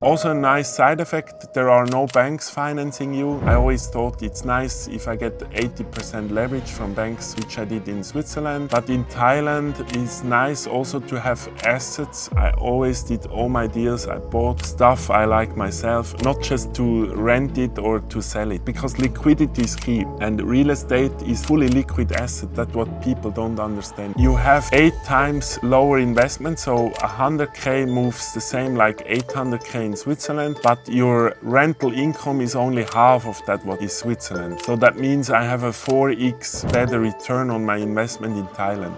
Also a nice side effect, there are no banks financing you. I always thought it's nice if I get 80% leverage from banks, which I did in Switzerland. But in Thailand, it's nice also to have assets. I always did all my deals. I bought stuff I like myself, not just to rent it or to sell it, because liquidity is key. And real estate is fully liquid asset. That's what people don't understand. You have 8 times lower investment, so 100K moves the same like 800K in Switzerland, but your rental income is only half of that what is Switzerland. So that means I have a 4x better return on my investment in Thailand.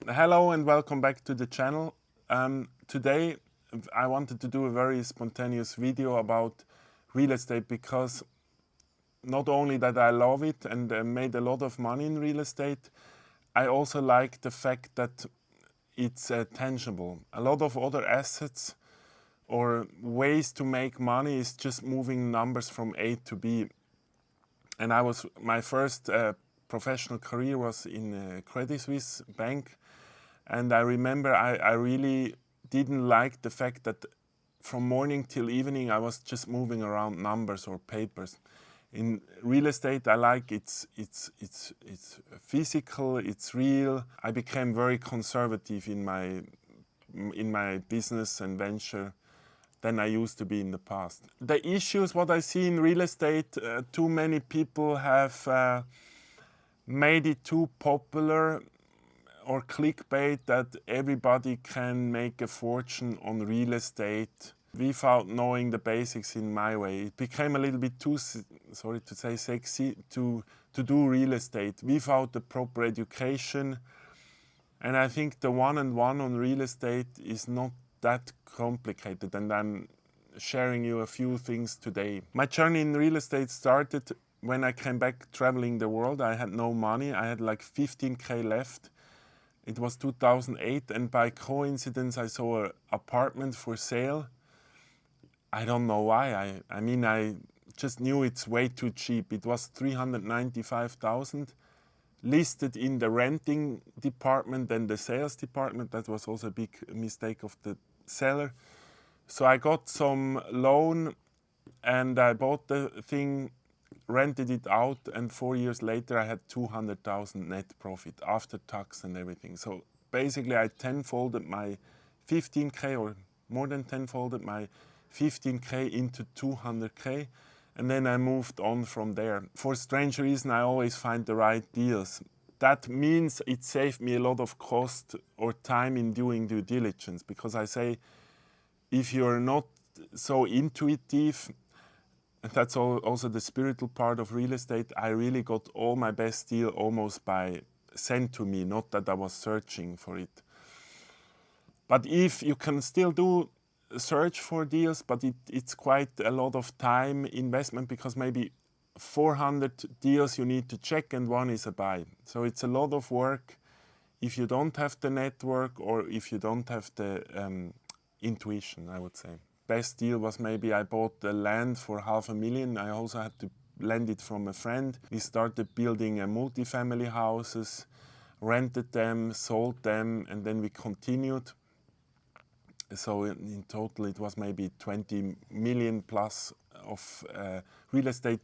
Hello and welcome back to the channel. Today I wanted to do a very spontaneous video about real estate because not only that I love it and made a lot of money in real estate, I also like the fact that it's tangible. A lot of other assets or ways to make money is just moving numbers from A to B. And my first professional career was in Credit Suisse Bank. And I remember I really didn't like the fact that from morning till evening I was just moving around numbers or papers. In real estate, I like it's physical, it's real. I became very conservative in my business and venture than I used to be in the past. The issues, what I see in real estate, too many people have made it too popular or clickbait that everybody can make a fortune on real estate without knowing the basics in my way. It became a little bit too, sorry to say, sexy to do real estate without the proper education. And I think the one-on-one on real estate is not that complicated, and I'm sharing you a few things today. My journey in real estate started when I came back traveling the world. I had no money. I had like 15K left. It was 2008, and by coincidence I saw an apartment for sale. I don't know why. I mean, I just knew it's way too cheap. It was 395,000 listed in the renting department and the sales department. That was also a big mistake of the seller. So I got some loan and I bought the thing, rented it out, and 4 years later I had 200,000 net profit after tax and everything. So basically I tenfolded my 15K, or more than tenfolded my 15K into 200K, and then I moved on from there. For strange reason, I always find the right deals. That means it saved me a lot of cost or time in doing due diligence, because I say if you're not so intuitive, and that's also the spiritual part of real estate, I really got all my best deal almost by sent to me, not that I was searching for it. But if you can still do search for deals, but it's quite a lot of time investment, because maybe 400 deals you need to check and one is a buy. So it's a lot of work if you don't have the network or if you don't have the intuition, I would say. Best deal was maybe I bought the land for $500,000. I also had to lend it from a friend. We started building multi-family houses, rented them, sold them, and then we continued. So in total it was maybe 20 million plus of real estate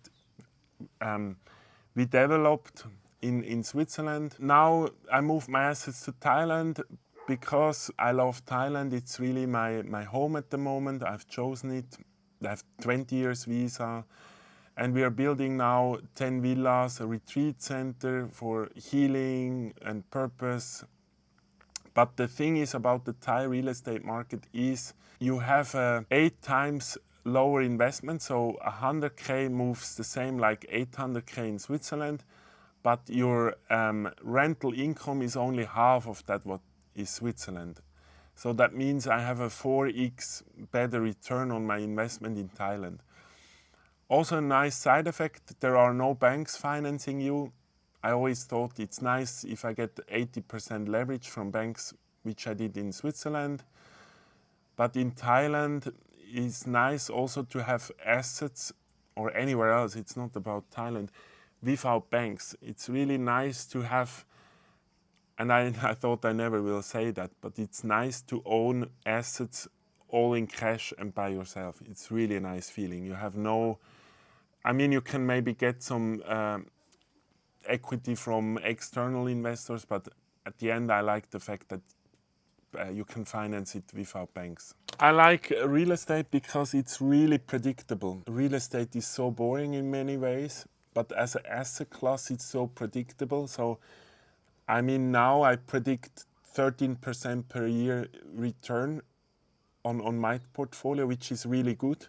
we developed in Switzerland. Now I moved my assets to Thailand because I love Thailand. It's really my home at the moment. I've chosen it. I have 20 years visa. And we are building now 10 villas, a retreat center for healing and purpose. But the thing is about the Thai real estate market is you have 8 times lower investment. So 100K moves the same like 800K in Switzerland. But your rental income is only half of that what is Switzerland. So that means I have a 4x better return on my investment in Thailand. Also a nice side effect, there are no banks financing you. I always thought it's nice if I get 80% leverage from banks, which I did in Switzerland. But in Thailand, it's nice also to have assets, or anywhere else, it's not about Thailand, without banks. It's really nice to have And I thought I never will say that, but it's nice to own assets all in cash and by yourself. It's really a nice feeling. You have no, I mean, you can maybe get some equity from external investors, but at the end, I like the fact that you can finance it without banks. I like real estate because it's really predictable. Real estate is so boring in many ways, but as an asset class, it's so predictable. So, I mean, now I predict 13% per year return on my portfolio, which is really good.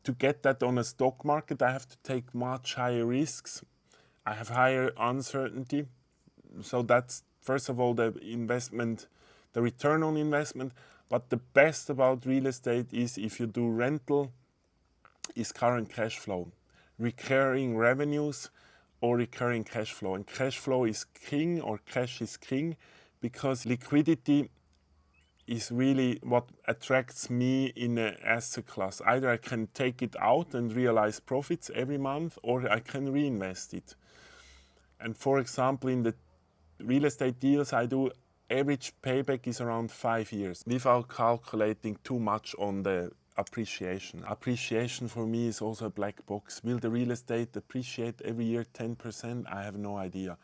To get that on a stock market, I have to take much higher risks. I have higher uncertainty. So that's, first of all, the investment, the return on investment. But the best about real estate is if you do rental, is current cash flow, recurring revenues or recurring cash flow. And cash flow is king, or cash is king, because liquidity is really what attracts me in an asset class. Either I can take it out and realize profits every month, or I can reinvest it. And for example, in the real estate deals I do, average payback is around 5 years, without calculating too much on the appreciation. Appreciation for me is also a black box. Will the real estate appreciate every year 10%? I have no idea.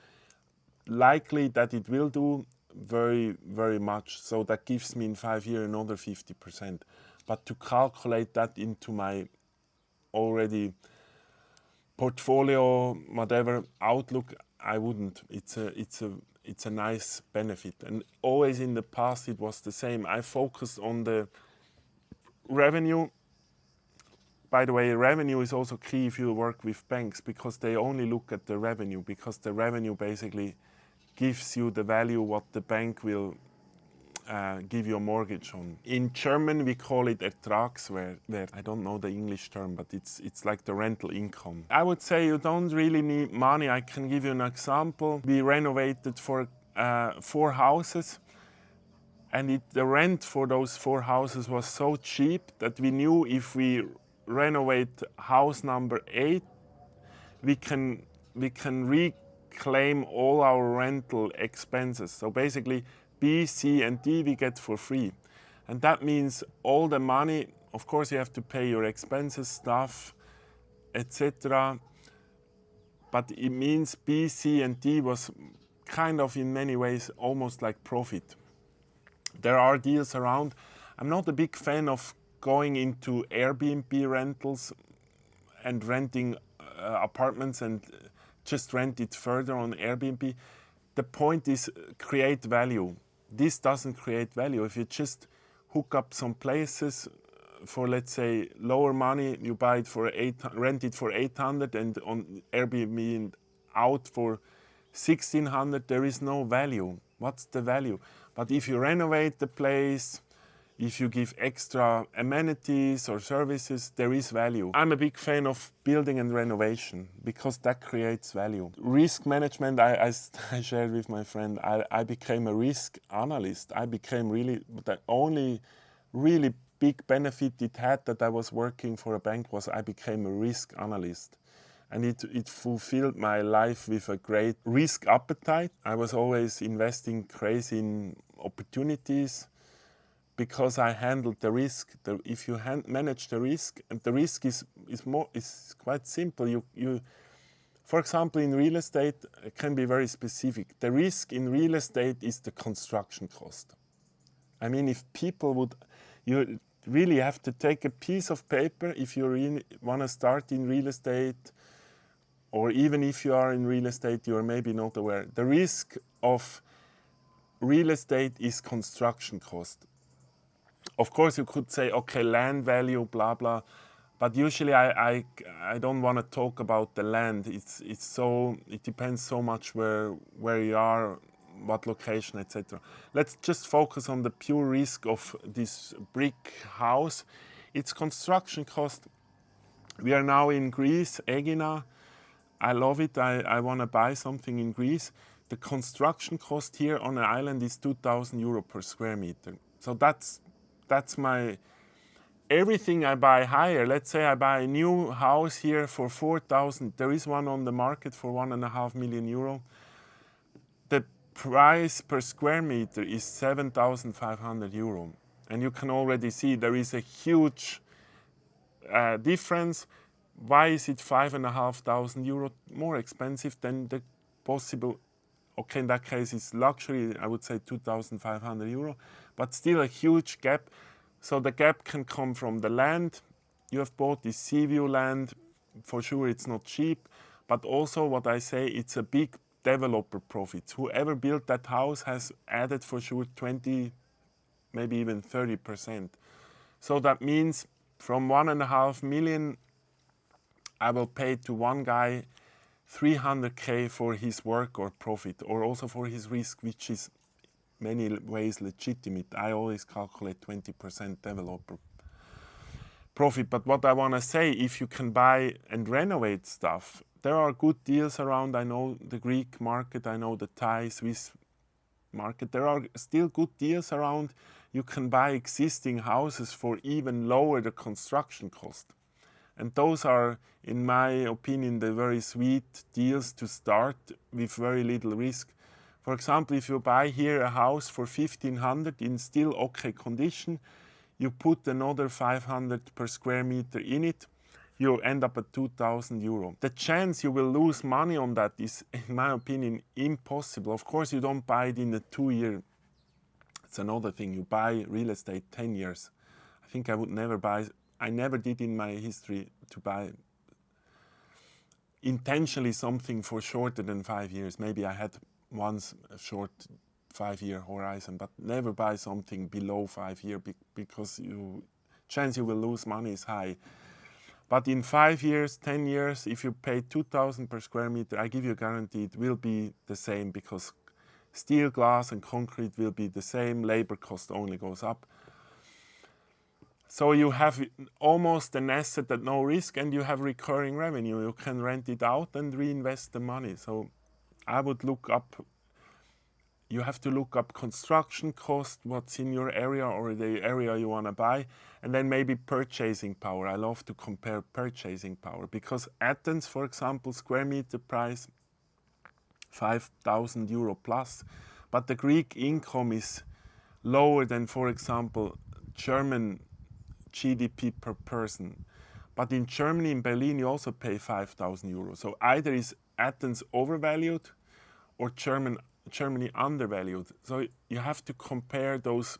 Likely that it will do, very, very much. So that gives me in 5 years another 50%. But to calculate that into my already portfolio, whatever outlook, I wouldn't. It's a nice benefit. And always in the past it was the same. I focused on the revenue. By the way, revenue is also key if you work with banks, because they only look at the revenue, because the revenue basically gives you the value what the bank will give you a mortgage on. In German we call it Ertragswert. I don't know the English term, but it's like the rental income. I would say you don't really need money. I can give you an example. We renovated for 4 houses, and the rent for those 4 houses was so cheap that we knew if we renovate house number 8, we can reclaim all our rental expenses. So basically B, C and D we get for free. And that means all the money, of course you have to pay your expenses, stuff, etc. But it means B, C and D was kind of in many ways almost like profit. There are deals around. I'm not a big fan of going into Airbnb rentals and renting apartments and just rent it further on Airbnb. The point is create value. This doesn't create value. If you just hook up some places for, let's say, lower money, you buy it for rent it for 800 and on Airbnb out for 1600, there is no value. What's the value? But if you renovate the place, if you give extra amenities or services, there is value. I'm a big fan of building and renovation because that creates value. Risk management, I shared with my friend, I became a risk analyst. I became the only really big benefit it had that I was working for a bank was I became a risk analyst. And it fulfilled my life with a great risk appetite. I was always investing crazy in opportunities, because I handled the risk. If you manage the risk, and the risk is quite simple. You, for example, in real estate, it can be very specific. The risk in real estate is the construction cost. I mean, if people would, you really have to take a piece of paper if you really want to start in real estate, or even if you are in real estate, you are maybe not aware. The risk of real estate is construction cost. Of course, you could say, okay, land value, blah, blah. But usually I don't want to talk about the land. It depends so much where you are, what location, etc. Let's just focus on the pure risk of this brick house. Its construction cost. We are now in Greece, Egina. I love it. I want to buy something in Greece. The construction cost here on an island is 2,000 euro per square meter. So that's my, everything I buy higher. Let's say I buy a new house here for 4,000. There is one on the market for 1.5 million euro. The price per square meter is 7,500 euro. And you can already see there is a huge difference. Why is it 5,500 euro more expensive than the possible? Okay, in that case, it's luxury, I would say 2,500 euro, but still a huge gap. So the gap can come from the land. You have bought this sea view land. For sure, it's not cheap, but also what I say, it's a big developer profit. Whoever built that house has added for sure 20, maybe even 30%. So that means from 1.5 million, I will pay to one guy 300K for his work or profit, or also for his risk, which is many ways legitimate. I always calculate 20% developer profit. But what I want to say, if you can buy and renovate stuff, there are good deals around. I know the Greek market, I know the Thai, Swiss market. There are still good deals around. You can buy existing houses for even lower the construction cost. And those are, in my opinion, the very sweet deals to start with very little risk. For example, if you buy here a house for 1,500 in still okay condition, you put another 500 per square meter in it, you end up at 2,000 euro. The chance you will lose money on that is, in my opinion, impossible. Of course, you don't buy it in a 2-year. It's another thing. You buy real estate 10 years. I think I would never buy. I never did in my history to buy intentionally something for shorter than 5 years. Maybe I had once a short 5-year horizon, but never buy something below 5 years because chance you will lose money is high. But in 5 years, 10 years, if you pay 2,000 per square meter, I give you a guarantee it will be the same, because steel, glass and concrete will be the same. Labor cost only goes up. So you have almost an asset at no risk, and you have recurring revenue. You can rent it out and reinvest the money. So I would look up, you have to look up construction cost, what's in your area or the area you want to buy, and then maybe purchasing power. I love to compare purchasing power, because Athens, for example, square meter price 5,000 euro plus, but the Greek income is lower than, for example, German GDP per person. But in Germany, in Berlin, you also pay 5,000 euros. So either is Athens overvalued or Germany undervalued. So you have to compare those,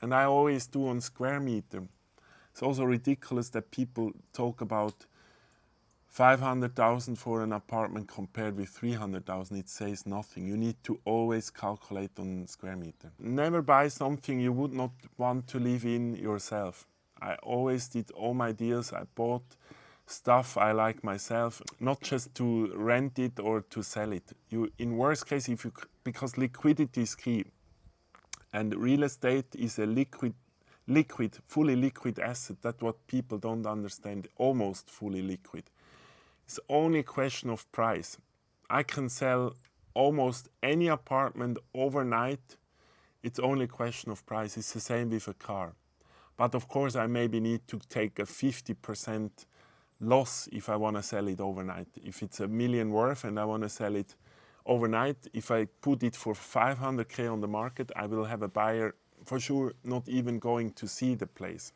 and I always do on square meter. It's also ridiculous that people talk about 500,000 for an apartment compared with 300,000. It says nothing. You need to always calculate on square meter. Never buy something you would not want to live in yourself. I always did all my deals. I bought stuff I like myself, not just to rent it or to sell it. In worst case, because liquidity is key, and real estate is a fully liquid asset. That's what people don't understand. Almost fully liquid. It's only a question of price. I can sell almost any apartment overnight. It's only a question of price. It's the same with a car. But of course, I maybe need to take a 50% loss if I want to sell it overnight. If it's $1 million worth and I want to sell it overnight, if I put it for 500K on the market, I will have a buyer for sure not even going to see the place.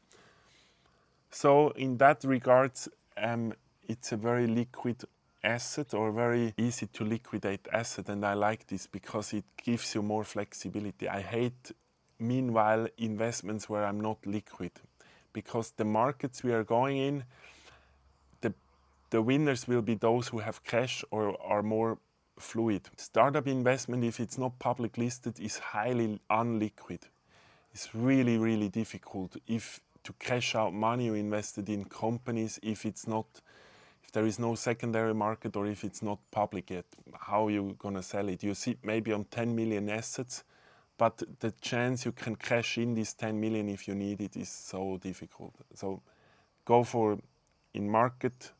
So in that regards, it's a very liquid asset, or very easy to liquidate asset, and I like this because it gives you more flexibility. I hate, meanwhile, investments where I'm not liquid, because the markets we are going in, the winners will be those who have cash or are more fluid. Startup investment, if it's not public listed, is highly unliquid. It's really, really difficult to cash out money you invested in companies if there is no secondary market, or if it's not public yet. How are you going to sell it? You sit maybe on 10 million assets, but the chance you can cash in this 10 million if you need it is so difficult. So go for, in market,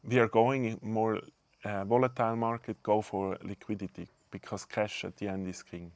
we are going more volatile market, go for liquidity, because cash at the end is king.